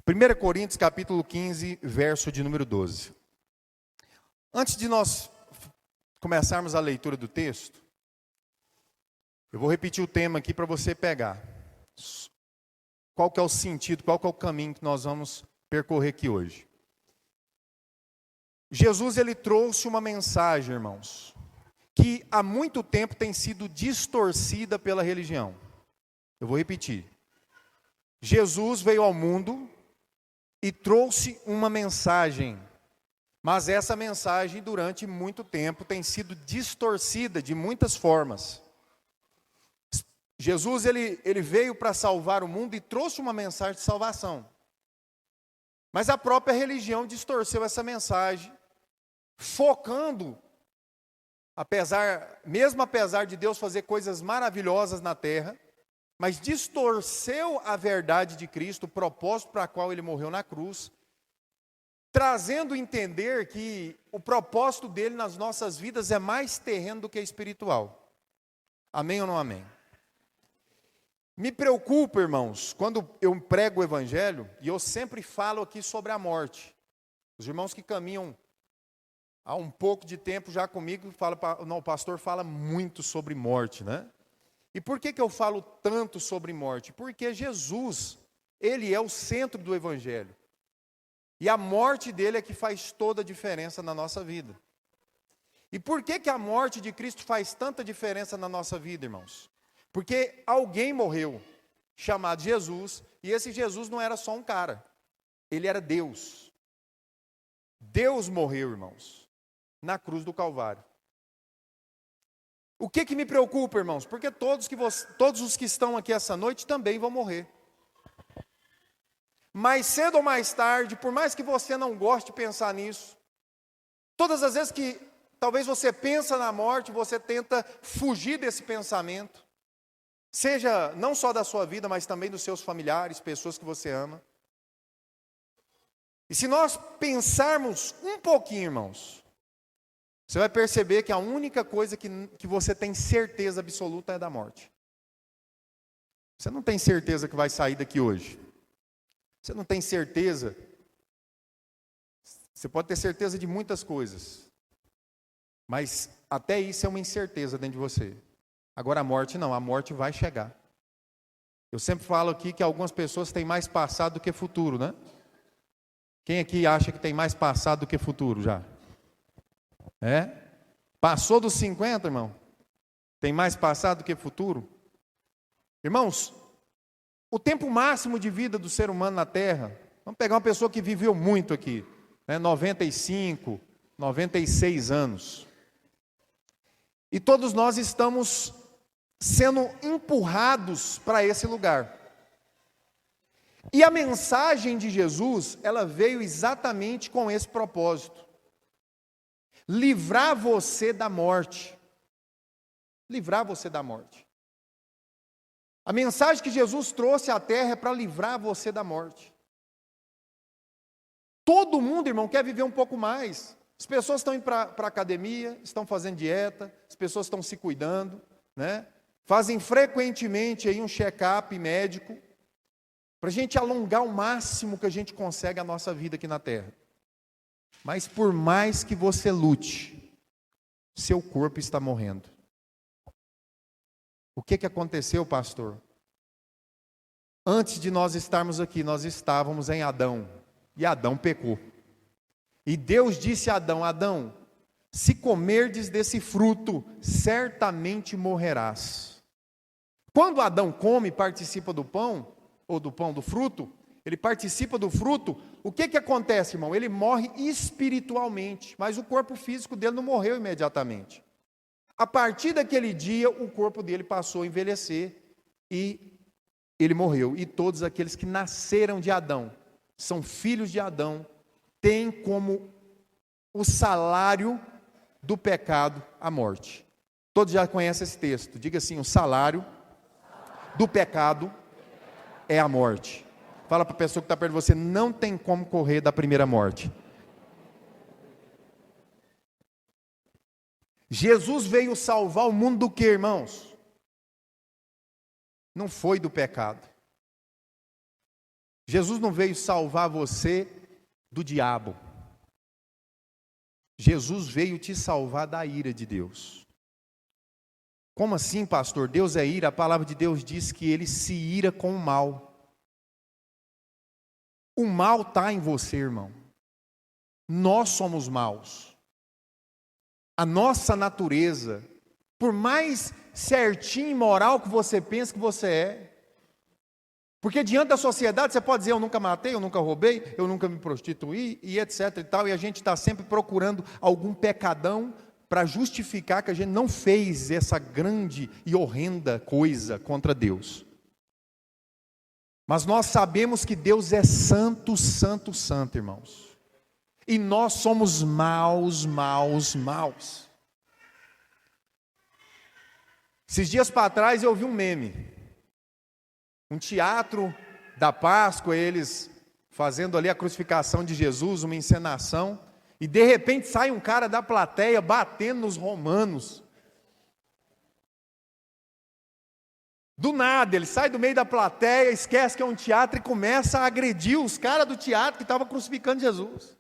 1 Coríntios capítulo 15, verso de número 12. Antes de nós começarmos a leitura do texto, eu vou repetir o tema aqui para você pegar. Qual que é o sentido, qual que é o caminho que nós vamos percorrer aqui hoje. Jesus, ele trouxe uma mensagem, irmãos, que há muito tempo tem sido distorcida pela religião. Eu vou repetir. Jesus veio ao mundo e trouxe uma mensagem, mas essa mensagem durante muito tempo tem sido distorcida de muitas formas. Jesus ele veio para salvar o mundo e trouxe uma mensagem de salvação. Mas a própria religião distorceu essa mensagem, focando, mesmo apesar de Deus fazer coisas maravilhosas na terra, mas distorceu a verdade de Cristo, o propósito para o qual ele morreu na cruz, trazendo a entender que o propósito dele nas nossas vidas é mais terreno do que espiritual. Amém ou não amém? Me preocupa, irmãos, quando eu prego o evangelho, e eu sempre falo aqui sobre a morte. Os irmãos que caminham há um pouco de tempo já comigo, o pastor fala muito sobre morte, né? E por que eu falo tanto sobre morte? Porque Jesus, ele é o centro do evangelho. E a morte dele é que faz toda a diferença na nossa vida. E por que a morte de Cristo faz tanta diferença na nossa vida, irmãos? Porque alguém morreu, chamado Jesus, e esse Jesus não era só um cara, ele era Deus. Deus morreu, irmãos, na cruz do Calvário. O que me preocupa, irmãos? Porque todos os que estão aqui essa noite também vão morrer. Mais cedo ou mais tarde, por mais que você não goste de pensar nisso, todas as vezes que talvez você pensa na morte, você tenta fugir desse pensamento. Seja não só da sua vida, mas também dos seus familiares, pessoas que você ama. E se nós pensarmos um pouquinho, irmãos, você vai perceber que a única coisa que você tem certeza absoluta é da morte. Você não tem certeza que vai sair daqui hoje. Você não tem certeza. Você pode ter certeza de muitas coisas. Mas até isso é uma incerteza dentro de você. Agora a morte não, a morte vai chegar. Eu sempre falo aqui que algumas pessoas têm mais passado do que futuro, né? Quem aqui acha que tem mais passado do que futuro já? É? Passou dos 50, irmão? Tem mais passado do que futuro? Irmãos, o tempo máximo de vida do ser humano na Terra, vamos pegar uma pessoa que viveu muito aqui, né? 95, 96 anos. E todos nós estamos sendo empurrados para esse lugar. E a mensagem de Jesus, ela veio exatamente com esse propósito. Livrar você da morte. Livrar você da morte. A mensagem que Jesus trouxe à terra é para livrar você da morte. Todo mundo, irmão, quer viver um pouco mais. As pessoas estão indo para a academia, estão fazendo dieta, as pessoas estão se cuidando, né? Fazem frequentemente aí um check-up médico, para a gente alongar o máximo que a gente consegue a nossa vida aqui na terra. Mas por mais que você lute, seu corpo está morrendo. O que aconteceu, pastor? Antes de nós estarmos aqui, nós estávamos em Adão, e Adão pecou. E Deus disse a Adão: Adão, se comerdes desse fruto, certamente morrerás. Quando Adão come e participa do pão, ou do pão, do fruto, ele participa do fruto, o que acontece, irmão? Ele morre espiritualmente, mas o corpo físico dele não morreu imediatamente. A partir daquele dia, o corpo dele passou a envelhecer e ele morreu. E todos aqueles que nasceram de Adão, são filhos de Adão, têm como o salário do pecado a morte. Todos já conhecem esse texto. Diga assim: o salário do pecado é a morte. Fala para a pessoa que está perto de você: não tem como correr da primeira morte. Jesus veio salvar o mundo do que, irmãos? Não foi do pecado. Jesus não veio salvar você do diabo. Jesus veio te salvar da ira de Deus. Como assim, pastor? Deus é ira? A palavra de Deus diz que Ele se ira com o mal. O mal está em você, irmão. Nós somos maus. A nossa natureza, por mais certinho e moral que você pensa que você é, porque diante da sociedade você pode dizer, eu nunca matei, eu nunca roubei, eu nunca me prostituí, e etc e tal, e a gente está sempre procurando algum pecadão para justificar que a gente não fez essa grande e horrenda coisa contra Deus. Mas nós sabemos que Deus é santo, santo, santo, irmãos. E nós somos maus, maus, maus. Esses dias para trás eu vi um meme. Um teatro da Páscoa, eles fazendo ali a crucificação de Jesus, uma encenação. E de repente sai um cara da plateia batendo nos romanos. Do nada, ele sai do meio da plateia, esquece que é um teatro e começa a agredir os caras do teatro que estavam crucificando Jesus.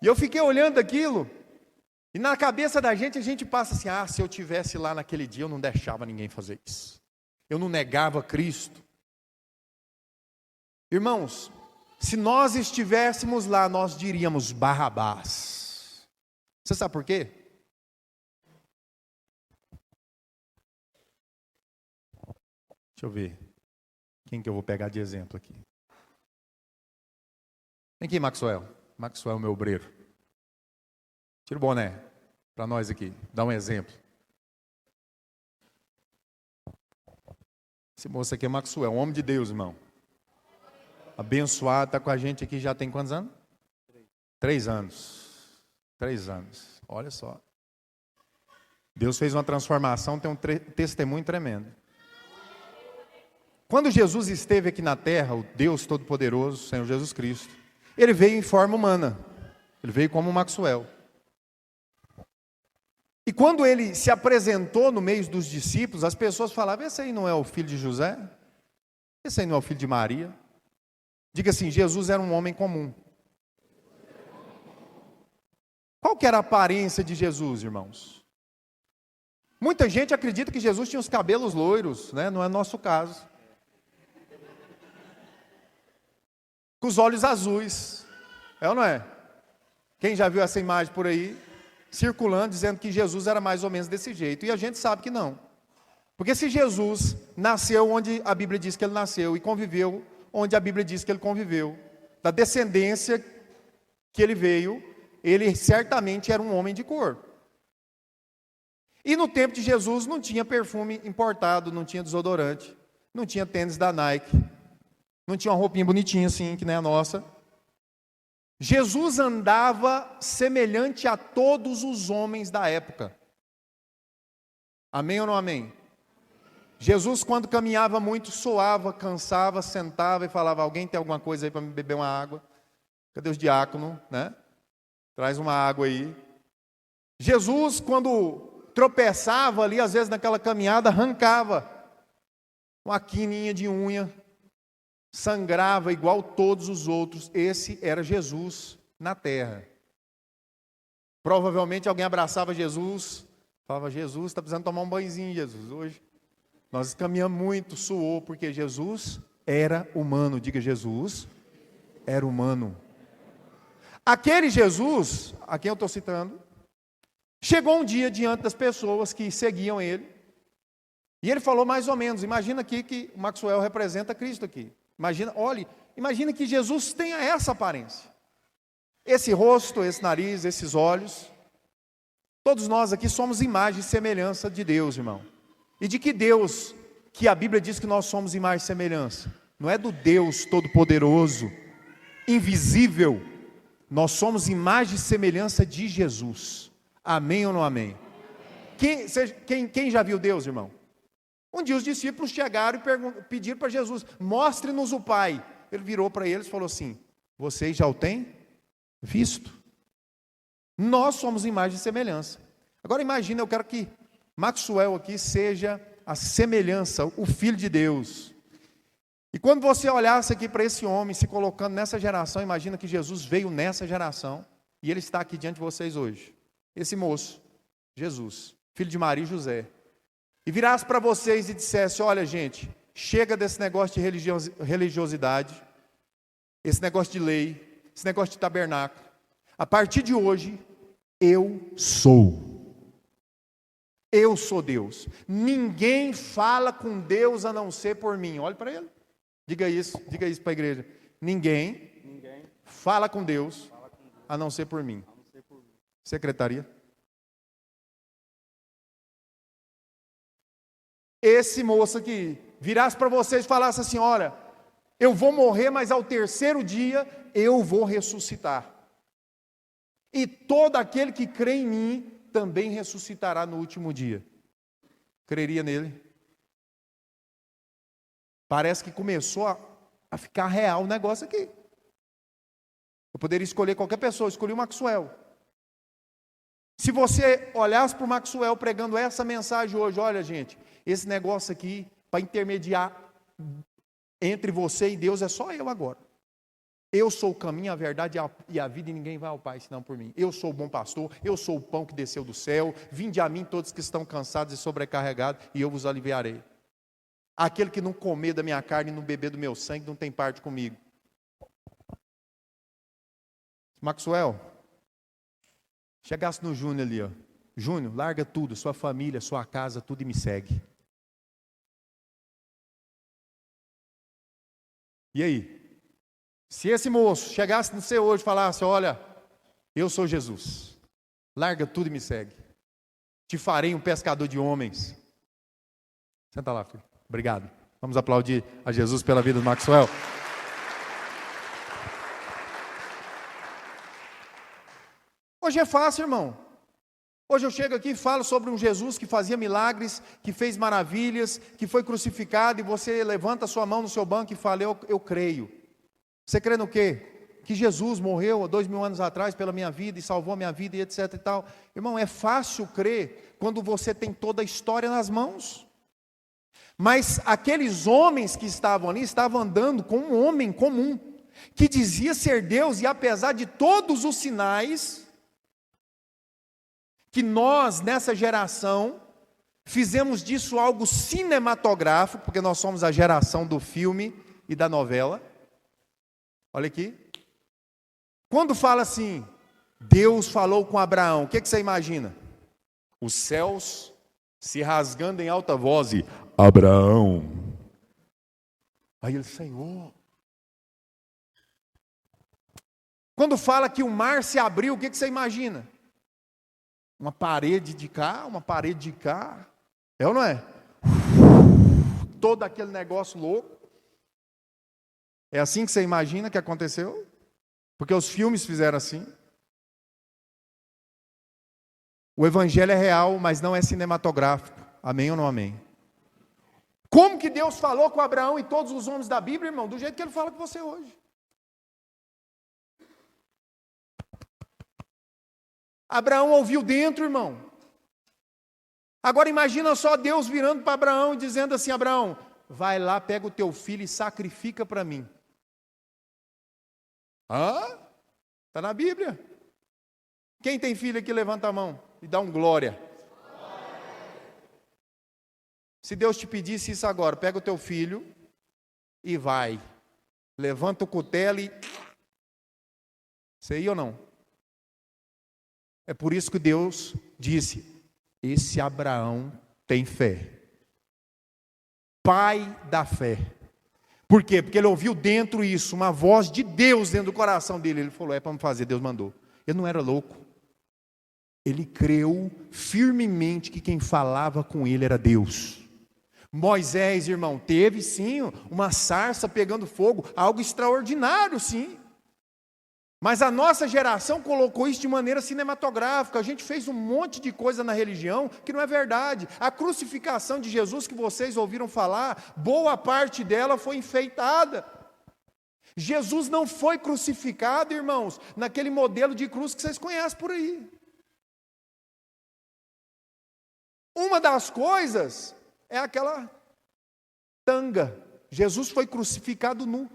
E eu fiquei olhando aquilo, e na cabeça da gente, a gente passa assim, se eu tivesse lá naquele dia, eu não deixava ninguém fazer isso. Eu não negava Cristo. Irmãos, se nós estivéssemos lá, nós diríamos Barrabás. Você sabe por quê? Deixa eu ver. Quem que eu vou pegar de exemplo aqui? Vem aqui, Maxwell. Maxwell, meu obreiro. Tira o boné para nós aqui. Dá um exemplo. Esse moço aqui é Maxwell, um homem de Deus, irmão. Abençoado, está com a gente aqui já tem quantos anos? 3 anos. 3 anos. Olha só. Deus fez uma transformação, tem um testemunho tremendo. Quando Jesus esteve aqui na terra, o Deus Todo-Poderoso, Senhor Jesus Cristo, Ele veio em forma humana. Ele veio como Maxwell. E quando Ele se apresentou no meio dos discípulos, as pessoas falavam, esse aí não é o filho de José? Esse aí não é o filho de Maria? Diga assim, Jesus era um homem comum. Qual que era a aparência de Jesus, irmãos? Muita gente acredita que Jesus tinha os cabelos loiros, né? Não é nosso caso. Com os olhos azuis. É ou não é? Quem já viu essa imagem por aí, circulando, dizendo que Jesus era mais ou menos desse jeito. E a gente sabe que não. Porque se Jesus nasceu onde a Bíblia diz que Ele nasceu e conviveu onde a Bíblia diz que Ele conviveu, da descendência que Ele veio, Ele certamente era um homem de cor. E no tempo de Jesus não tinha perfume importado, não tinha desodorante, não tinha tênis da Nike, não tinha uma roupinha bonitinha assim, que nem a nossa. Jesus andava semelhante a todos os homens da época. Amém ou não amém? Jesus, quando caminhava muito, suava, cansava, sentava e falava, alguém tem alguma coisa aí para me beber uma água? Cadê os diáconos, né? Traz uma água aí. Jesus, quando tropeçava ali, às vezes naquela caminhada, arrancava uma quininha de unha, sangrava igual todos os outros. Esse era Jesus na terra. Provavelmente alguém abraçava Jesus, falava, Jesus, está precisando tomar um banhozinho, Jesus, hoje. Nós caminhamos muito, suou, porque Jesus era humano. Diga, Jesus era humano. Aquele Jesus, a quem eu estou citando, chegou um dia diante das pessoas que seguiam ele, e ele falou mais ou menos, imagina aqui que o Maxwell representa Cristo aqui. Imagina que Jesus tenha essa aparência. Esse rosto, esse nariz, esses olhos. Todos nós aqui somos imagem e semelhança de Deus, irmão. E de que Deus, que a Bíblia diz que nós somos imagem e semelhança? Não é do Deus Todo-Poderoso, invisível. Nós somos imagem e semelhança de Jesus. Amém ou não amém? Quem já viu Deus, irmão? Um dia os discípulos chegaram e pediram para Jesus, mostre-nos o Pai. Ele virou para eles e falou assim, vocês já o têm visto? Nós somos imagem e semelhança. Agora imagina, eu quero que Maxwell aqui seja a semelhança, o Filho de Deus. E quando você olhasse aqui para esse homem, se colocando nessa geração, imagina que Jesus veio nessa geração, e ele está aqui diante de vocês hoje. Esse moço, Jesus, filho de Maria e José. E virasse para vocês e dissesse: olha gente, chega desse negócio de religiosidade, esse negócio de lei, esse negócio de tabernáculo. A partir de hoje, eu sou. Eu sou Deus. Ninguém fala com Deus a não ser por mim. Olhe para ele. Diga isso para a igreja. Ninguém fala com Deus a não ser por mim. Secretaria. Esse moço aqui virasse para vocês e falasse assim: olha, eu vou morrer, mas ao terceiro dia eu vou ressuscitar. E todo aquele que crê em mim também ressuscitará no último dia. Creria nele? Parece que começou a ficar real o negócio aqui. Eu poderia escolher qualquer pessoa, eu escolhi o Maxwell. Se você olhasse para o Maxwell pregando essa mensagem hoje: olha gente, esse negócio aqui, para intermediar entre você e Deus, é só eu agora. Eu sou o caminho, a verdade e a vida, e ninguém vai ao Pai senão por mim. Eu sou o bom pastor, eu sou o pão que desceu do céu. Vinde a mim todos que estão cansados e sobrecarregados, e eu vos aliviarei. Aquele que não comer da minha carne e não beber do meu sangue não tem parte comigo. Maxwell, chegasse no Júnior ali, ó. Júnior, larga tudo, sua família, sua casa, tudo, e me segue. E aí? Se esse moço chegasse no seu hoje e falasse: olha, eu sou Jesus, larga tudo e me segue, te farei um pescador de homens. Senta lá, filho. Obrigado. Vamos aplaudir a Jesus pela vida do Maxwell. Hoje é fácil, irmão. Hoje eu chego aqui e falo sobre um Jesus que fazia milagres, que fez maravilhas, que foi crucificado, e você levanta a sua mão no seu banco e fala: eu creio. Você crê no quê? Que Jesus morreu há 2000 anos atrás pela minha vida e salvou a minha vida e etc e tal. Irmão, é fácil crer quando você tem toda a história nas mãos. Mas aqueles homens que estavam ali estavam andando com um homem comum, que dizia ser Deus, e apesar de todos os sinais que nós, nessa geração, fizemos disso algo cinematográfico, porque nós somos a geração do filme e da novela. Olha aqui. Quando fala assim, Deus falou com Abraão, o que você imagina? Os céus se rasgando em alta voz e: Abraão. Aí ele: Senhor. Quando fala que o mar se abriu, o que você imagina? Uma parede de cá, uma parede de cá. É ou não é? Todo aquele negócio louco. É assim que você imagina que aconteceu? Porque os filmes fizeram assim. O evangelho é real, mas não é cinematográfico. Amém ou não amém? Como que Deus falou com Abraão e todos os homens da Bíblia, irmão? Do jeito que ele fala com você hoje. Abraão ouviu dentro, irmão. Agora imagina só Deus virando para Abraão e dizendo assim: Abraão, vai lá, pega o teu filho e sacrifica para mim. Está na Bíblia. Quem tem filho aqui, levanta a mão e dá um glória. Se Deus te pedisse isso agora: pega o teu filho e vai. Levanta o cutelo e... Você ia ou não? É por isso que Deus disse: esse Abraão tem fé. Pai da fé. Por quê? Porque ele ouviu dentro isso, uma voz de Deus dentro do coração dele. Ele falou: é para me fazer, Deus mandou. Ele não era louco. Ele creu firmemente que quem falava com ele era Deus. Moisés, irmão, teve sim uma sarça pegando fogo, algo extraordinário, sim. Mas a nossa geração colocou isso de maneira cinematográfica. A gente fez um monte de coisa na religião que não é verdade. A crucificação de Jesus que vocês ouviram falar, boa parte dela foi enfeitada. Jesus não foi crucificado, irmãos, naquele modelo de cruz que vocês conhecem por aí. Uma das coisas é aquela tanga Jesus foi crucificado nu.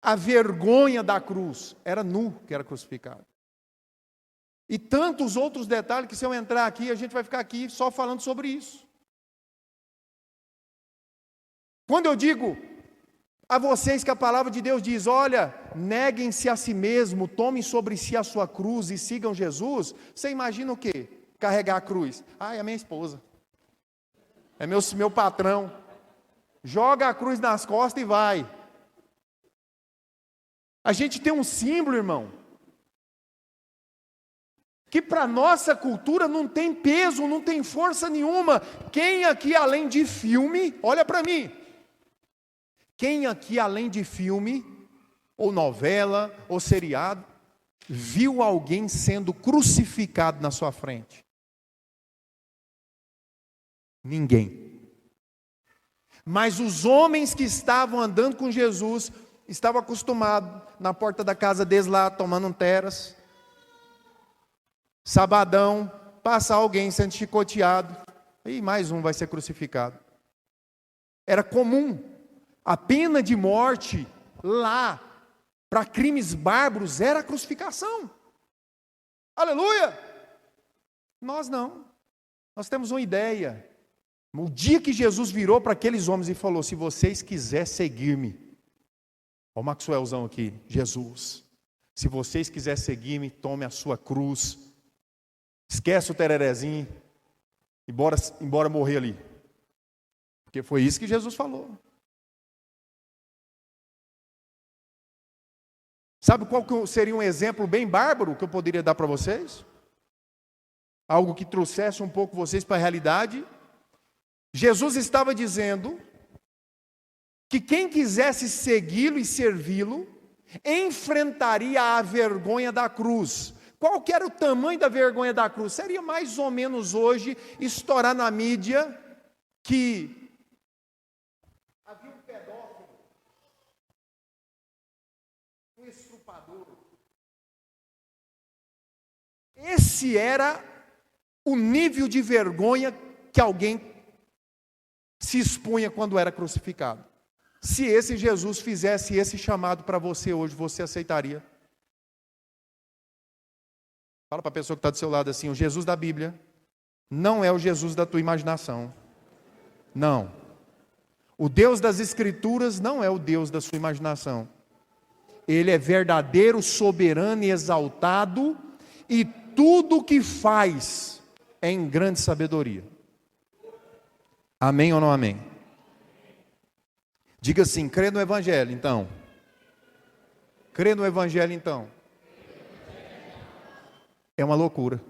A vergonha da cruz era nu que era crucificado. E tantos outros detalhes que se eu entrar aqui, a gente vai ficar aqui só falando sobre isso. Quando eu digo a vocês que a palavra de Deus diz, olha, neguem-se a si mesmo, tomem sobre si a sua cruz e sigam Jesus, você imagina o quê? Carregar a cruz. Ah, é a minha esposa. É meu patrão. Joga a cruz nas costas e vai. A gente tem um símbolo, irmão, que para a nossa cultura não tem peso, não tem força nenhuma. Quem aqui, além de filme, olha para mim, quem aqui, além de filme, ou novela, ou seriado, viu alguém sendo crucificado na sua frente? Ninguém. Mas os homens que estavam andando com Jesus, estavam acostumados, na porta da casa deles lá, tomando um teras, sabadão, passa alguém sendo chicoteado, e mais um vai ser crucificado. Era comum. A pena de morte lá, para crimes bárbaros, era a crucificação. Aleluia! Nós não. Nós temos uma ideia. O dia que Jesus virou para aqueles homens e falou, se vocês quiserem seguir-me, olha o Maxwellzão aqui, Jesus, se vocês quiserem seguir-me, tome a sua cruz, esquece o tererezinho, e bora morrer ali. Porque foi isso que Jesus falou. Sabe qual seria um exemplo bem bárbaro que eu poderia dar para vocês? Algo que trouxesse um pouco vocês para a realidade. Jesus estava dizendo que quem quisesse segui-lo e servi-lo, enfrentaria a vergonha da cruz. Qual que era o tamanho da vergonha da cruz? Seria mais ou menos hoje estourar na mídia que havia um pedófilo, um estrupador. Esse era o nível de vergonha que alguém se expunha quando era crucificado. Se esse Jesus fizesse esse chamado para você hoje, você aceitaria? Fala para a pessoa que está do seu lado assim, o Jesus da Bíblia não é o Jesus da tua imaginação. Não. O Deus das Escrituras não é o Deus da sua imaginação. Ele é verdadeiro, soberano e exaltado, e tudo o que faz é em grande sabedoria. Amém ou não amém? Diga assim, crê no Evangelho então. Crê no Evangelho então. É uma loucura.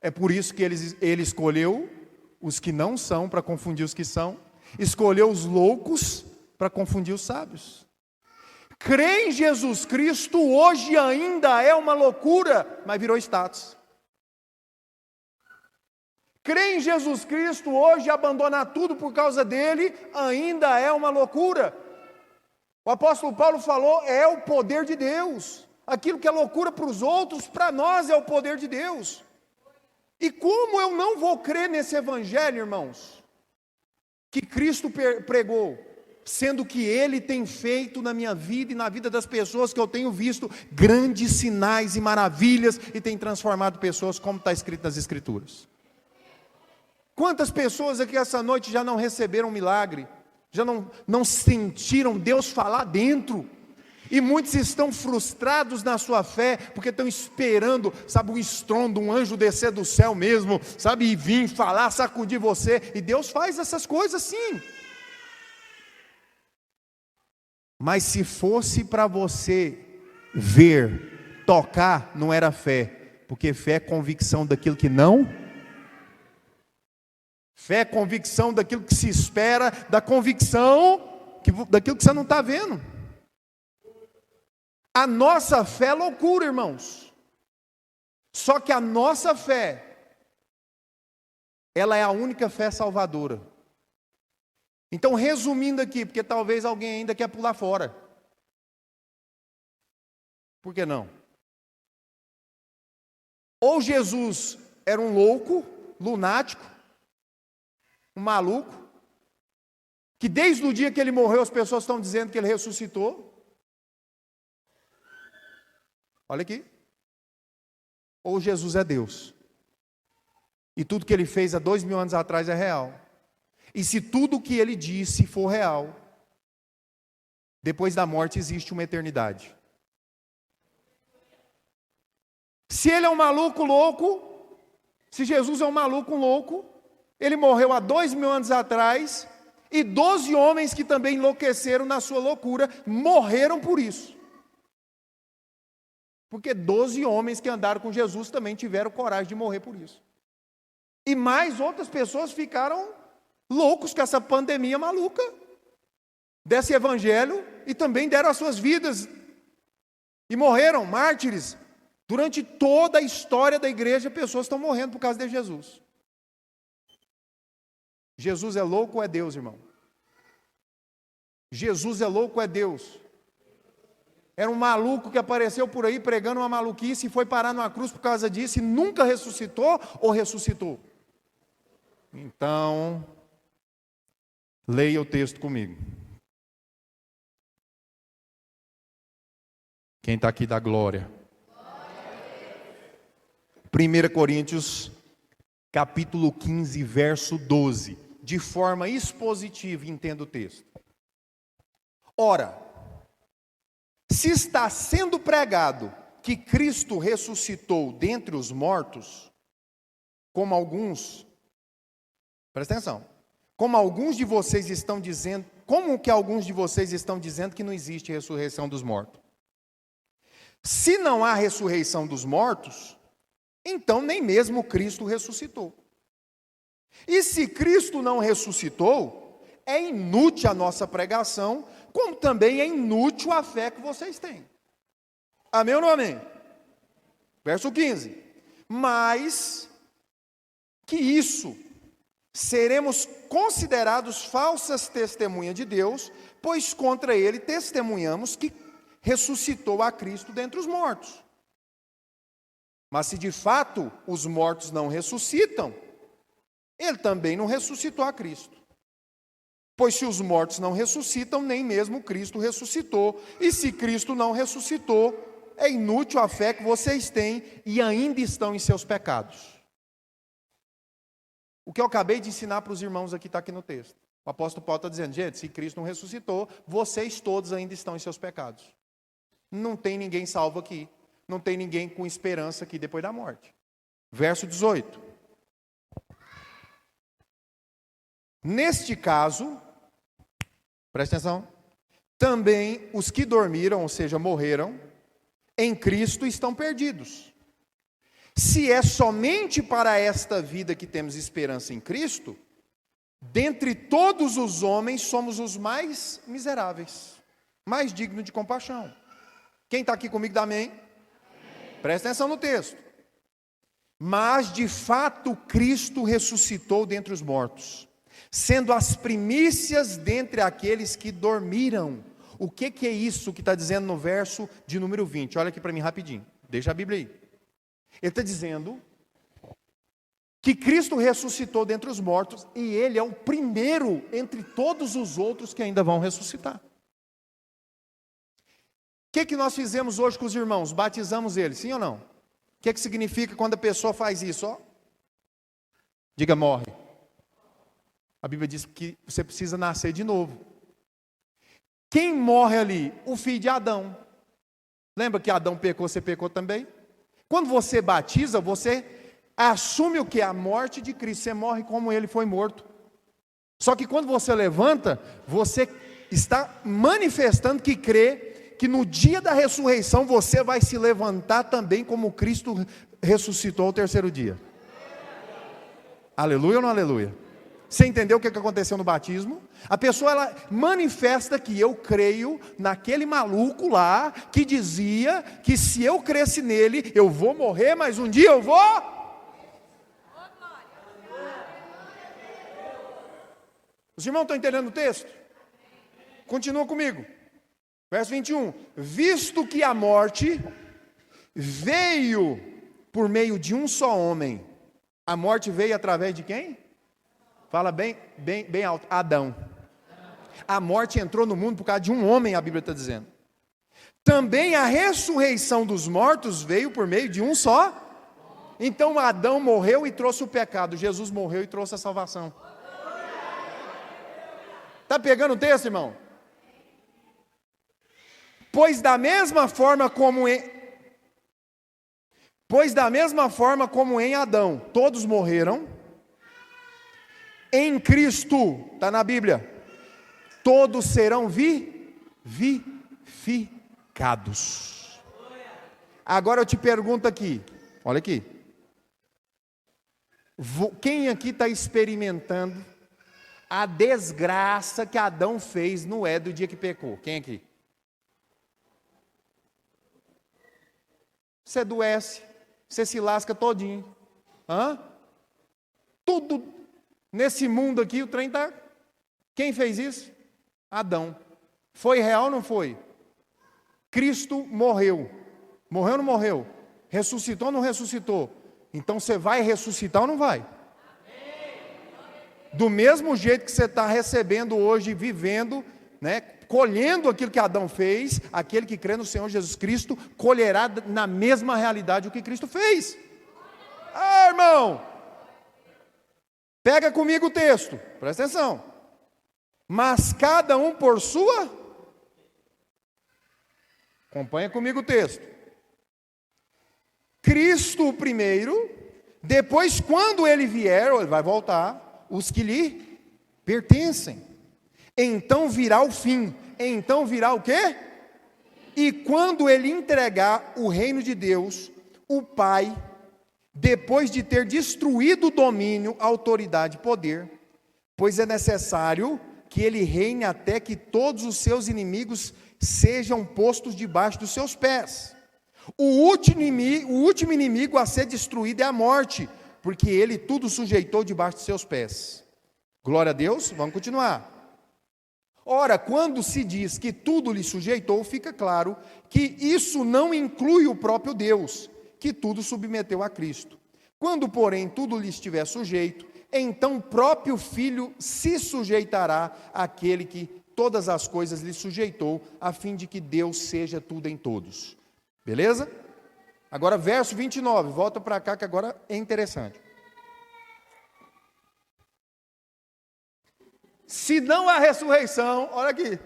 É por isso que ele escolheu os que não são para confundir os que são. Escolheu os loucos para confundir os sábios. Crer em Jesus Cristo hoje ainda é uma loucura, mas virou status. Crer em Jesus Cristo hoje, abandonar tudo por causa dele, ainda é uma loucura. O apóstolo Paulo falou, é o poder de Deus. Aquilo que é loucura para os outros, para nós é o poder de Deus. E como eu não vou crer nesse evangelho, irmãos, que Cristo pregou, sendo que Ele tem feito na minha vida e na vida das pessoas que eu tenho visto grandes sinais e maravilhas e tem transformado pessoas como está escrito nas Escrituras. Quantas pessoas aqui essa noite já não receberam um milagre, já não sentiram Deus falar dentro? E muitos estão frustrados na sua fé, porque estão esperando, sabe, um estrondo, um anjo descer do céu mesmo, sabe, e vir falar, sacudir você, e Deus faz essas coisas sim. Mas se fosse para você ver, tocar, não era fé, porque fé é convicção daquilo que não. Fé é convicção daquilo que se espera, da convicção daquilo que você não está vendo. A nossa fé é loucura, irmãos. Só que a nossa fé, ela é a única fé salvadora. Então, resumindo aqui, porque talvez alguém ainda quer pular fora. Por que não? Ou Jesus era um louco, lunático, um maluco, Que desde o dia que ele morreu, as pessoas estão dizendo que ele ressuscitou. Olha aqui. Ou Jesus é Deus. E tudo que ele fez há 2000 anos atrás é real. E se tudo o que ele disse for real, depois da morte existe uma eternidade. Se ele é um maluco louco, se Jesus é um maluco louco, ele morreu há 2000 anos atrás, e 12 homens que também enlouqueceram na sua loucura, morreram por isso. Porque 12 homens que andaram com Jesus também tiveram coragem de morrer por isso. E mais outras pessoas ficaram loucos com essa pandemia maluca desse evangelho e também deram as suas vidas e morreram mártires. Durante toda a história da igreja, pessoas estão morrendo por causa de Jesus. Jesus é louco ou é Deus, irmão? Jesus é louco ou é Deus? Era um maluco que apareceu por aí pregando uma maluquice e foi parar numa cruz por causa disso e nunca ressuscitou ou ressuscitou? Então, leia o texto comigo. Quem está aqui dá glória. 1 Coríntios, capítulo 15, verso 12. De forma expositiva, entenda o texto. Ora, se está sendo pregado que Cristo ressuscitou dentre os mortos, como alguns, presta atenção, como alguns de vocês estão dizendo, como que alguns de vocês estão dizendo que não existe ressurreição dos mortos? Se não há ressurreição dos mortos, então nem mesmo Cristo ressuscitou. E se Cristo não ressuscitou, é inútil a nossa pregação, como também é inútil a fé que vocês têm. Amém ou não amém? Verso 15. Mas que isso, seremos considerados falsas testemunhas de Deus, pois contra ele testemunhamos que ressuscitou a Cristo dentre os mortos. Mas se de fato os mortos não ressuscitam, ele também não ressuscitou a Cristo. Pois se os mortos não ressuscitam, nem mesmo Cristo ressuscitou. E se Cristo não ressuscitou, é inútil a fé que vocês têm e ainda estão em seus pecados. O que eu acabei de ensinar para os irmãos aqui está aqui no texto. O apóstolo Paulo está dizendo, gente, se Cristo não ressuscitou, vocês todos ainda estão em seus pecados. Não tem ninguém salvo aqui. Não tem ninguém com esperança aqui depois da morte. Verso 18. Neste caso, presta atenção, também os que dormiram, ou seja, morreram, em Cristo estão perdidos. Se é somente para esta vida que temos esperança em Cristo, dentre todos os homens somos os mais miseráveis, mais dignos de compaixão. Quem está aqui comigo dá amém? Presta atenção no texto. Mas de fato Cristo ressuscitou dentre os mortos, sendo as primícias dentre aqueles que dormiram. O que é isso que está dizendo no verso de número 20? Olha aqui para mim rapidinho, deixa a Bíblia aí. Ele está dizendo que Cristo ressuscitou dentre os mortos e Ele é o primeiro entre todos os outros que ainda vão ressuscitar. O que nós fizemos hoje com os irmãos? Batizamos eles, sim ou não? O que significa quando a pessoa faz isso? Ó? Diga, morre. A Bíblia diz que você precisa nascer de novo. Quem morre ali? O filho de Adão. Lembra que Adão pecou, você pecou também? Quando você batiza, você assume o que? A morte de Cristo. Você morre como ele foi morto. Só que quando você levanta, você está manifestando que crê que no dia da ressurreição você vai se levantar também como Cristo ressuscitou ao terceiro dia. Aleluia ou não aleluia? Você entendeu o que aconteceu no batismo? A pessoa ela manifesta que eu creio naquele maluco lá que dizia que se eu cresce nele eu vou morrer, mas um dia eu vou. Os irmãos estão entendendo o texto? Continua comigo. Verso 21, visto que a morte veio por meio de um só homem, a morte veio através de quem? Fala bem alto, Adão. A morte entrou no mundo por causa de um homem, a Bíblia está dizendo. Também a ressurreição dos mortos veio por meio de um só. Então Adão morreu e trouxe o pecado, Jesus morreu e trouxe a salvação. Está pegando o texto, irmão? Pois da mesma forma como em Adão todos morreram, em Cristo, está na Bíblia, todos serão vivificados. Agora eu te pergunto aqui, olha aqui. Quem aqui está experimentando a desgraça que Adão fez no Éden do dia que pecou? Quem aqui? Você adoece, você se lasca todinho. Tudo nesse mundo aqui, o trem está... Quem fez isso? Adão. Foi real ou não foi? Cristo morreu. Morreu ou não morreu? Ressuscitou ou não ressuscitou? Então você vai ressuscitar ou não vai? Do mesmo jeito que você está recebendo hoje, vivendo, né, colhendo aquilo que Adão fez, aquele que crê no Senhor Jesus Cristo, colherá na mesma realidade o que Cristo fez. Irmão, pega comigo o texto, presta atenção. Mas cada um por sua... Acompanha comigo o texto. Cristo primeiro, depois quando ele vier, ele vai voltar, os que lhe pertencem. Então virá o fim. Então virá o quê? E quando ele entregar o reino de Deus, o Pai, depois de ter destruído o domínio, autoridade e poder, pois é necessário que ele reine até que todos os seus inimigos sejam postos debaixo dos seus pés. O último inimigo a ser destruído é a morte, porque ele tudo sujeitou debaixo de seus pés. Glória a Deus, vamos continuar. Ora, quando se diz que tudo lhe sujeitou, fica claro que isso não inclui o próprio Deus, que tudo submeteu a Cristo. Quando, porém, tudo lhe estiver sujeito, então o próprio Filho se sujeitará àquele que todas as coisas lhe sujeitou, a fim de que Deus seja tudo em todos. Beleza? Agora verso 29, volta para cá que agora é interessante. Se não há ressurreição, olha aqui.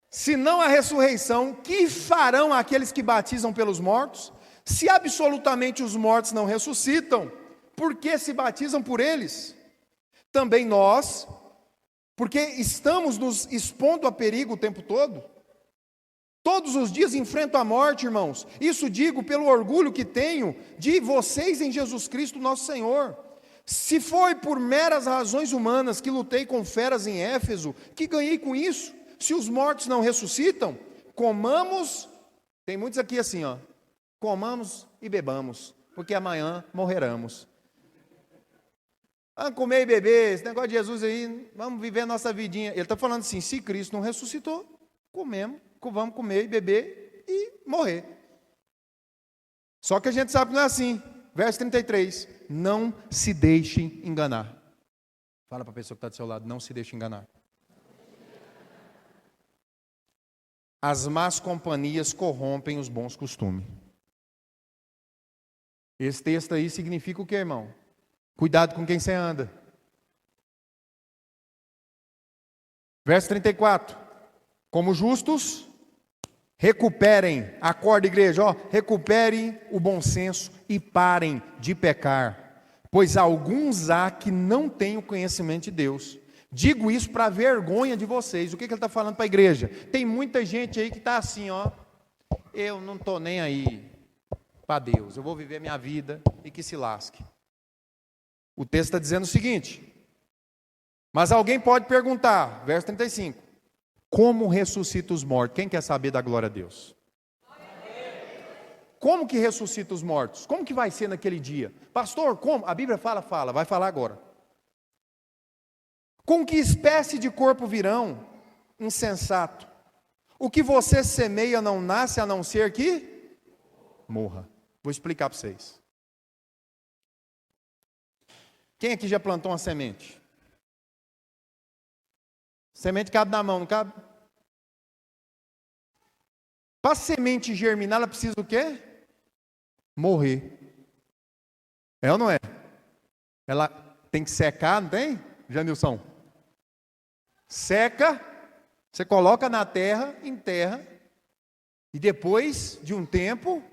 Se não há ressurreição, que farão aqueles que batizam pelos mortos? Se absolutamente os mortos não ressuscitam, por que se batizam por eles? Também nós, porque estamos nos expondo a perigo o tempo todo. Todos os dias enfrento a morte, irmãos. Isso digo pelo orgulho que tenho de vocês em Jesus Cristo, nosso Senhor. Se foi por meras razões humanas que lutei com feras em Éfeso, que ganhei com isso? Se os mortos não ressuscitam, comamos, tem muitos aqui assim, comamos e bebamos, porque amanhã morreremos. Vamos comer e beber, esse negócio de Jesus aí, vamos viver a nossa vidinha. Ele está falando assim, se Cristo não ressuscitou, comemos, vamos comer e beber e morrer. Só que a gente sabe que não é assim. Verso 33, não se deixem enganar. Fala para a pessoa que está do seu lado, não se deixe enganar. As más companhias corrompem os bons costumes. Esse texto aí significa o que, irmão? Cuidado com quem você anda. Verso 34, como justos, recuperem, acorda igreja, recuperem o bom senso e parem de pecar, pois alguns há que não têm o conhecimento de Deus. Digo isso para vergonha de vocês. O que ele está falando para a igreja? Tem muita gente aí que está assim, eu não estou nem aí para Deus, eu vou viver minha vida e que se lasque. O texto está dizendo o seguinte, mas alguém pode perguntar, verso 35, como ressuscita os mortos? Quem quer saber da glória a Deus? Como que ressuscita os mortos? Como que vai ser naquele dia? Pastor, como? A Bíblia fala, vai falar agora. Com que espécie de corpo virão? Insensato. O que você semeia não nasce a não ser que morra. Vou explicar para vocês. Quem aqui já plantou uma semente? Semente cabe na mão, não cabe? Para a semente germinar, ela precisa o quê? Morrer. É ou não é? Ela tem que secar, não tem, Janilson? Seca, você coloca na terra, enterra, e depois de um tempo,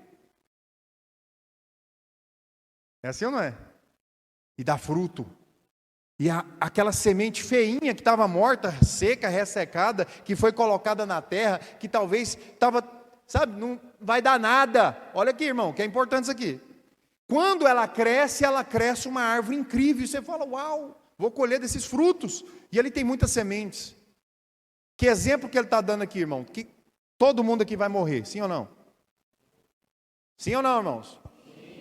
é assim ou não é? E dá fruto. E aquela semente feinha que estava morta, seca, ressecada, que foi colocada na terra, que talvez estava, sabe, não vai dar nada. Olha aqui, irmão, que é importante isso aqui. Quando ela cresce uma árvore incrível. E você fala, uau, vou colher desses frutos. E ele tem muitas sementes. Que exemplo que ele está dando aqui, irmão? Que todo mundo aqui vai morrer, sim ou não? Sim ou não, irmãos?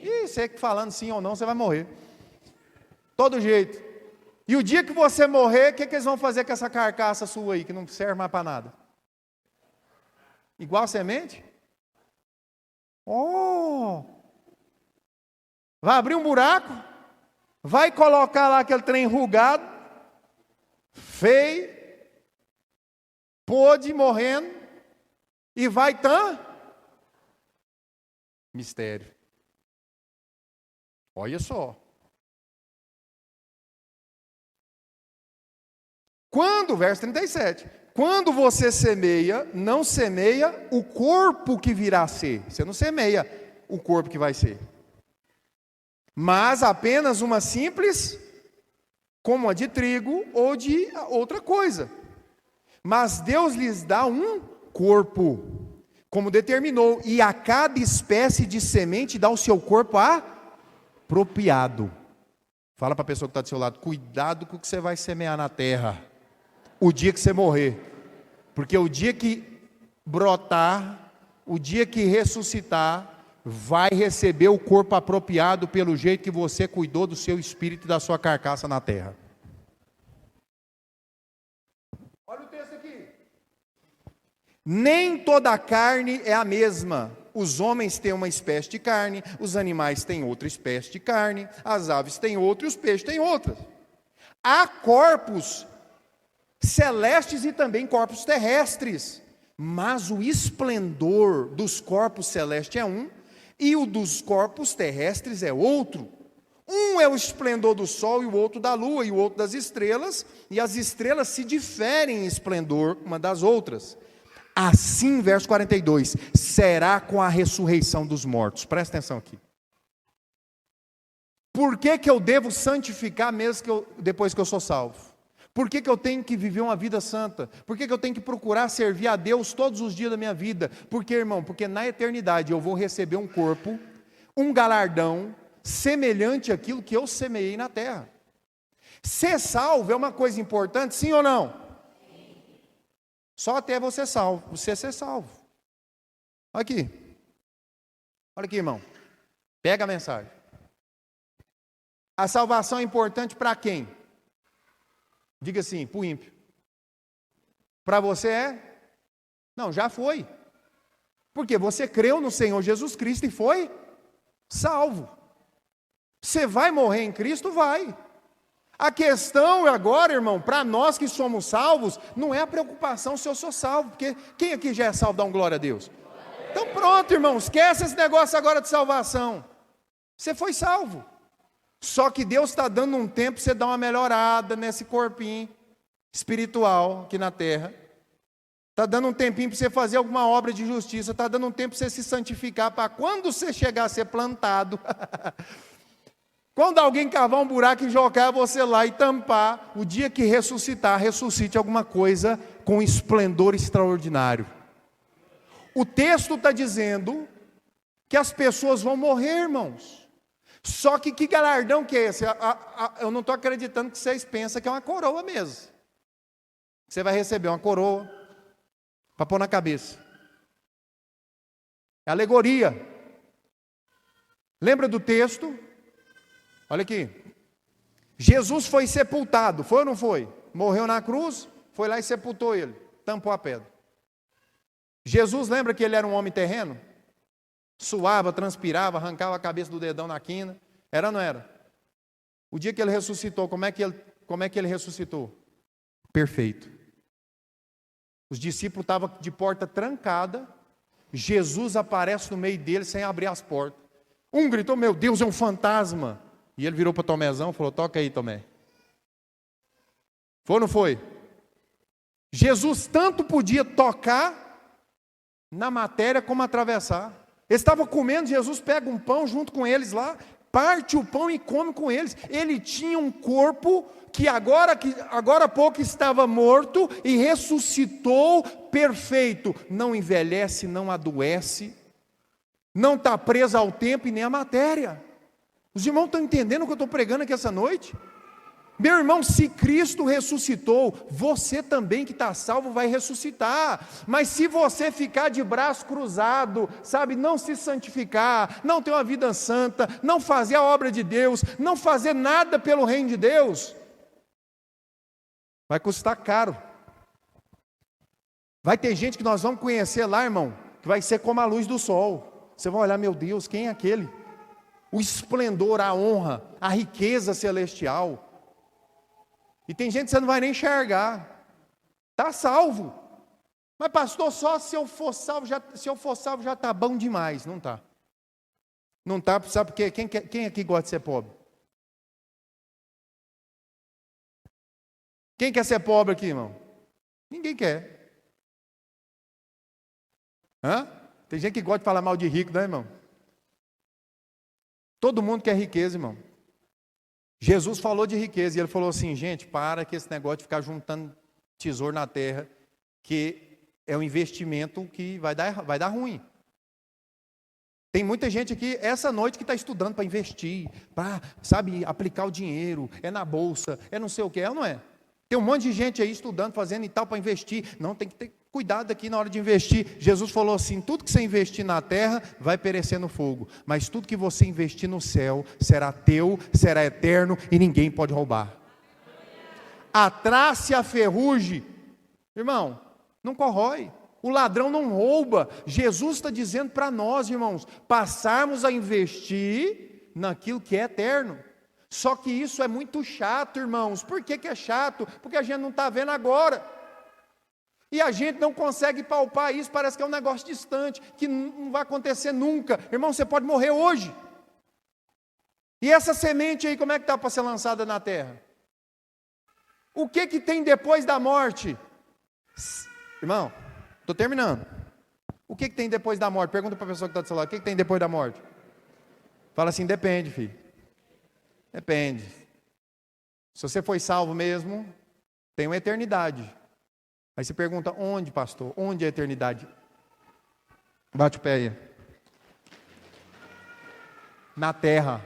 E você falando sim ou não, você vai morrer. Todo jeito. E o dia que você morrer, o que eles vão fazer com essa carcaça sua aí, que não serve mais para nada? Igual semente? Oh! Vai abrir um buraco, vai colocar lá aquele trem enrugado, feio, podre, morrendo, e vai mistério. Olha só. Verso 37, quando você semeia, não semeia o corpo que virá a ser. Você não semeia o corpo que vai ser. Mas apenas uma simples, como a de trigo ou de outra coisa. Mas Deus lhes dá um corpo, como determinou, e a cada espécie de semente dá o seu corpo apropriado. Fala para a pessoa que está do seu lado, cuidado com o que você vai semear na terra, o dia que você morrer. Porque o dia que brotar, o dia que ressuscitar, vai receber o corpo apropriado pelo jeito que você cuidou do seu espírito e da sua carcaça na terra. Olha o texto aqui. Nem toda a carne é a mesma. Os homens têm uma espécie de carne, os animais têm outra espécie de carne, as aves têm outra e os peixes têm outra. Há corpos celestes e também corpos terrestres, mas o esplendor dos corpos celestes é um, e o dos corpos terrestres é outro. Um é o esplendor do sol e o outro da lua, e o outro das estrelas, e as estrelas se diferem em esplendor uma das outras. Assim, verso 42, será com a ressurreição dos mortos. Presta atenção aqui. Por que eu devo santificar mesmo depois que eu sou salvo? Por que eu tenho que viver uma vida santa? Por que eu tenho que procurar servir a Deus todos os dias da minha vida? Porque, irmão, porque na eternidade eu vou receber um corpo, um galardão, semelhante àquilo que eu semeei na terra. Ser salvo é uma coisa importante, sim ou não? Sim. Só até você ser salvo. Aqui. Olha aqui, irmão. Pega a mensagem. A salvação é importante para quem? Diga assim, para o ímpio. Para você é? Não, já foi. Porque você creu no Senhor Jesus Cristo e foi salvo. Você vai morrer em Cristo? Vai. A questão agora, irmão, para nós que somos salvos, não é a preocupação se eu sou salvo, porque quem aqui já é salvo, dá um glória a Deus? Então pronto, irmão, esquece esse negócio agora de salvação. Você foi salvo. Só que Deus está dando um tempo para você dar uma melhorada nesse corpinho espiritual aqui na terra. Está dando um tempinho para você fazer alguma obra de justiça. Está dando um tempo para você se santificar, para quando você chegar a ser plantado, quando alguém cavar um buraco e jogar você lá e tampar, o dia que ressuscitar, ressuscite alguma coisa com esplendor extraordinário. O texto está dizendo que as pessoas vão morrer, irmãos. Só que galardão que é esse? Eu não estou acreditando que vocês pensam que é uma coroa mesmo. Você vai receber uma coroa para pôr na cabeça. É alegoria. Lembra do texto? Olha aqui. Jesus foi sepultado, foi ou não foi? Morreu na cruz, foi lá e sepultou ele, tampou a pedra. Jesus, lembra que ele era um homem terreno? Suava, transpirava, arrancava a cabeça do dedão na quina. Era ou não era? O dia que ele ressuscitou, como é que ele ressuscitou? Perfeito. Os discípulos estavam de porta trancada. Jesus aparece no meio deles sem abrir as portas. Um gritou, meu Deus, é um fantasma. E ele virou para Tomézão e falou, toca aí, Tomé. Foi ou não foi? Jesus tanto podia tocar na matéria como atravessar. Eles estavam comendo, Jesus pega um pão junto com eles lá, parte o pão e come com eles. Ele tinha um corpo que agora há pouco estava morto e ressuscitou perfeito. Não envelhece, não adoece, não está preso ao tempo e nem à matéria. Os irmãos estão entendendo o que eu estou pregando aqui essa noite? Meu irmão, se Cristo ressuscitou, você também que está salvo vai ressuscitar. Mas se você ficar de braço cruzado, sabe, não se santificar, não ter uma vida santa, não fazer a obra de Deus, não fazer nada pelo reino de Deus, vai custar caro. Vai ter gente que nós vamos conhecer lá, irmão, que vai ser como a luz do sol. Você vai olhar, meu Deus, quem é aquele? O esplendor, a honra, a riqueza celestial. E tem gente que você não vai nem enxergar. Está salvo. Mas pastor, só se eu for salvo já está bom demais. Não está. Não está, sabe por quê? Quem aqui gosta de ser pobre? Quem quer ser pobre aqui, irmão? Ninguém quer. Hã? Tem gente que gosta de falar mal de rico, né, irmão? Todo mundo quer riqueza, irmão. Jesus falou de riqueza e ele falou assim, gente, para que esse negócio de ficar juntando tesouro na terra, que é um investimento que vai dar ruim. Tem muita gente aqui, essa noite, que está estudando para investir, para, sabe, aplicar o dinheiro, é na bolsa, é não sei o que, é ou não é? Tem um monte de gente aí estudando, fazendo e tal, para investir. Não, tem que ter cuidado aqui na hora de investir. Jesus falou assim, tudo que você investir na terra vai perecer no fogo, mas tudo que você investir no céu será teu, será eterno e ninguém pode roubar. A traça e a ferrugem, irmão, não corrói. O ladrão não rouba. Jesus está dizendo para nós, irmãos, passarmos a investir naquilo que é eterno. Só que isso é muito chato, irmãos. Por que é chato? Porque a gente não está vendo agora. E a gente não consegue palpar isso, parece que é um negócio distante, que não vai acontecer nunca. Irmão, você pode morrer hoje. E essa semente aí, como é que está para ser lançada na terra? O que tem depois da morte? Irmão, estou terminando. O que tem depois da morte? Pergunta para a pessoa que está do seu lado, o que tem depois da morte? Fala assim, depende, filho. Depende. Se você foi salvo mesmo, tem uma eternidade. Aí você pergunta, onde, pastor? Onde é a eternidade? Bate o pé aí. Na terra.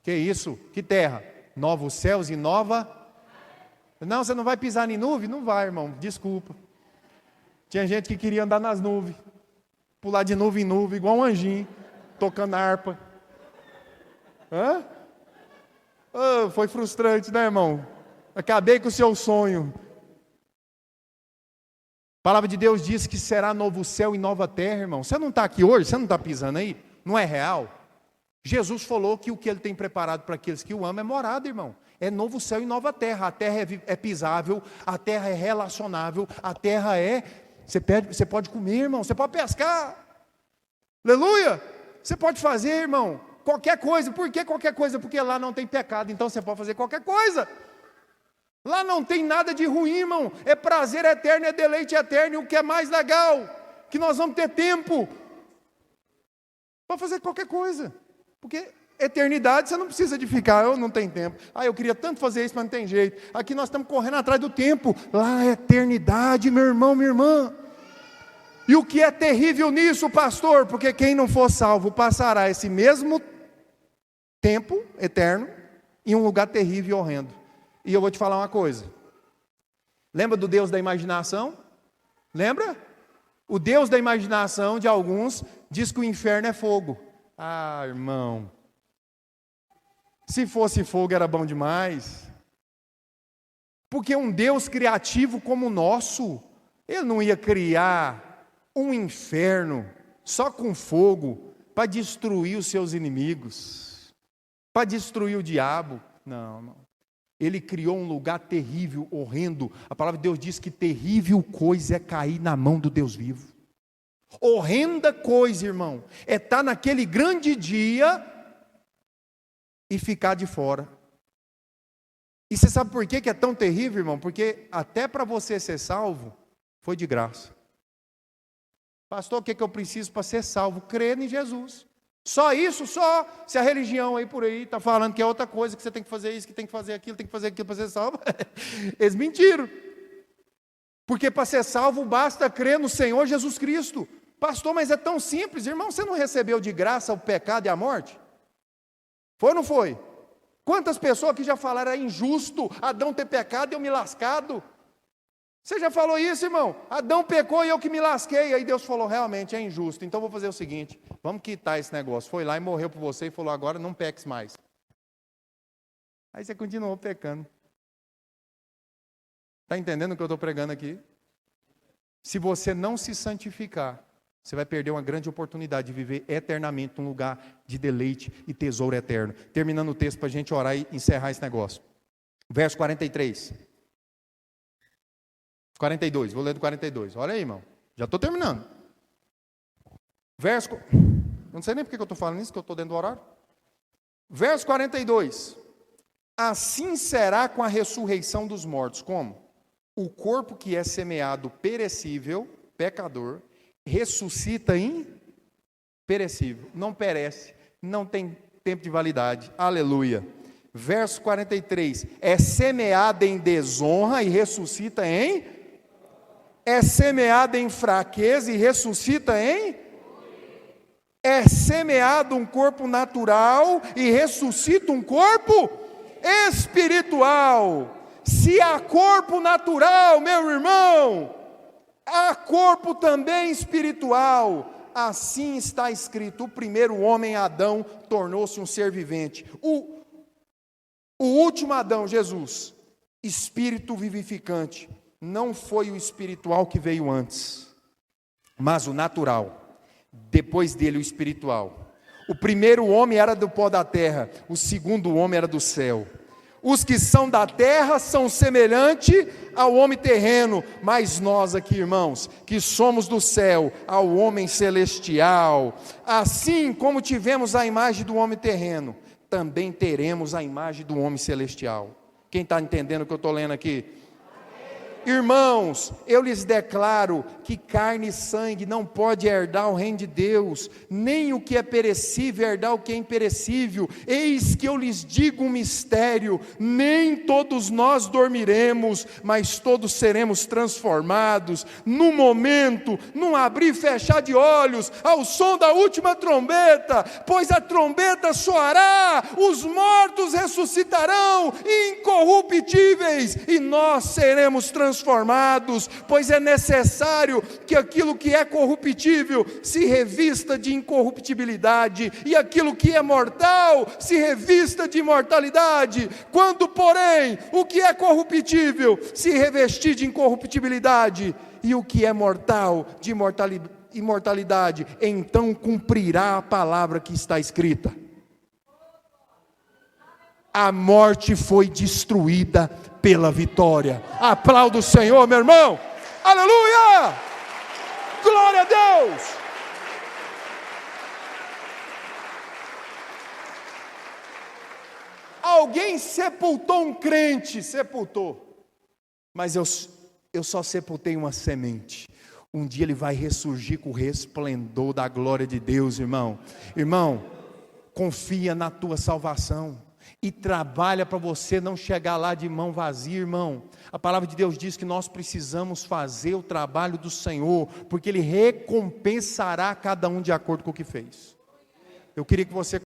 Que isso? Que terra? Novos céus e nova... Não, você não vai pisar em nuvem? Não vai, irmão, desculpa. Tinha gente que queria andar nas nuvens. Pular de nuvem em nuvem, igual um anjinho, tocando harpa. Hã? Oh, foi frustrante, né, irmão? Acabei com o seu sonho. A palavra de Deus diz que será novo céu e nova terra, irmão. Você não está aqui hoje? Você não está pisando aí? Não é real? Jesus falou que o que Ele tem preparado para aqueles que o amam é morada, irmão. É novo céu e nova terra. A terra é pisável, a terra é relacionável, a terra é... Você pode comer, irmão, você pode pescar. Aleluia! Você pode fazer, irmão, qualquer coisa. Por que qualquer coisa? Porque lá não tem pecado, então você pode fazer qualquer coisa. Lá não tem nada de ruim, irmão. É prazer eterno, é deleite eterno. E o que é mais legal, que nós vamos ter tempo para fazer qualquer coisa. Porque eternidade você não precisa de ficar, eu não tenho tempo. Eu queria tanto fazer isso, mas não tem jeito. Aqui nós estamos correndo atrás do tempo. Lá é eternidade, meu irmão, minha irmã. E o que é terrível nisso, pastor? Porque quem não for salvo passará esse mesmo tempo eterno em um lugar terrível e horrendo. E eu vou te falar uma coisa. Lembra do Deus da imaginação? Lembra? O Deus da imaginação de alguns diz que o inferno é fogo. Irmão. Se fosse fogo era bom demais. Porque um Deus criativo como o nosso, Ele não ia criar um inferno só com fogo para destruir os seus inimigos, para destruir o diabo. Não. Ele criou um lugar terrível, horrendo. A palavra de Deus diz que terrível coisa é cair na mão do Deus vivo. Horrenda coisa, irmão, é estar naquele grande dia e ficar de fora. E você sabe por que é tão terrível, irmão? Porque até para você ser salvo, foi de graça. Pastor, o que eu preciso para ser salvo? Crer em Jesus. Só isso, só. Se a religião aí por aí está falando que é outra coisa, que você tem que fazer isso, que tem que fazer aquilo, tem que fazer aquilo para ser salvo. Eles mentiram. Porque para ser salvo basta crer no Senhor Jesus Cristo. Pastor, mas é tão simples. Irmão, você não recebeu de graça o pecado e a morte? Foi ou não foi? Quantas pessoas que já falaram, é injusto Adão ter pecado e eu me lascado? Você já falou isso, irmão? Adão pecou e eu que me lasquei. Aí Deus falou, realmente é injusto. Então vou fazer o seguinte, vamos quitar esse negócio. Foi lá e morreu por você e falou, agora não peques mais. Aí você continuou pecando. Está entendendo o que eu estou pregando aqui? Se você não se santificar, você vai perder uma grande oportunidade de viver eternamente num lugar de deleite e tesouro eterno. Terminando o texto para a gente orar e encerrar esse negócio. Verso 43. 42, vou ler do 42. Olha aí, irmão. Já estou terminando. Eu não sei nem porque eu estou falando isso, que eu estou dentro do horário. Verso 42. Assim será com a ressurreição dos mortos. Como? O corpo que é semeado perecível, pecador, ressuscita imperecível. Não perece, não tem tempo de validade. Aleluia. Verso 43. É semeado em desonra e ressuscita em... É semeado em fraqueza e ressuscita em... É semeado um corpo natural e ressuscita um corpo espiritual. Se há corpo natural, meu irmão, há corpo também espiritual. Assim está escrito, o primeiro homem, Adão, tornou-se um ser vivente. O último Adão, Jesus, espírito vivificante. Não foi o espiritual que veio antes, mas o natural. Depois dele o espiritual. O primeiro homem era do pó da terra, o segundo homem era do céu. Os que são da terra são semelhantes ao homem terreno, mas nós aqui, irmãos, que somos do céu, ao homem celestial. Assim como tivemos a imagem do homem terreno, também teremos a imagem do homem celestial. Quem está entendendo o que eu estou lendo aqui? Irmãos, eu lhes declaro que carne e sangue não pode herdar o reino de Deus, nem o que é perecível herdar o que é imperecível. Eis que eu lhes digo um mistério: nem todos nós dormiremos, mas todos seremos transformados, no momento, num abrir e fechar de olhos, ao som da última trombeta, pois a trombeta soará, os mortos ressuscitarão, incorruptíveis, e nós seremos transformados, pois é necessário que aquilo que é corruptível se revista de incorruptibilidade, e aquilo que é mortal se revista de imortalidade. Quando, porém, o que é corruptível se revestir de incorruptibilidade, e o que é mortal de imortalidade, então cumprirá a palavra que está escrita: a morte foi destruída pela vitória. Aplauda o Senhor, meu irmão. Aleluia! Glória a Deus! Alguém sepultou um crente, sepultou. Mas eu só sepultei uma semente. Um dia ele vai ressurgir com o resplendor da glória de Deus, irmão. Irmão, confia na tua salvação. E trabalha para você não chegar lá de mão vazia, irmão. A palavra de Deus diz que nós precisamos fazer o trabalho do Senhor, porque Ele recompensará cada um de acordo com o que fez. Eu queria que você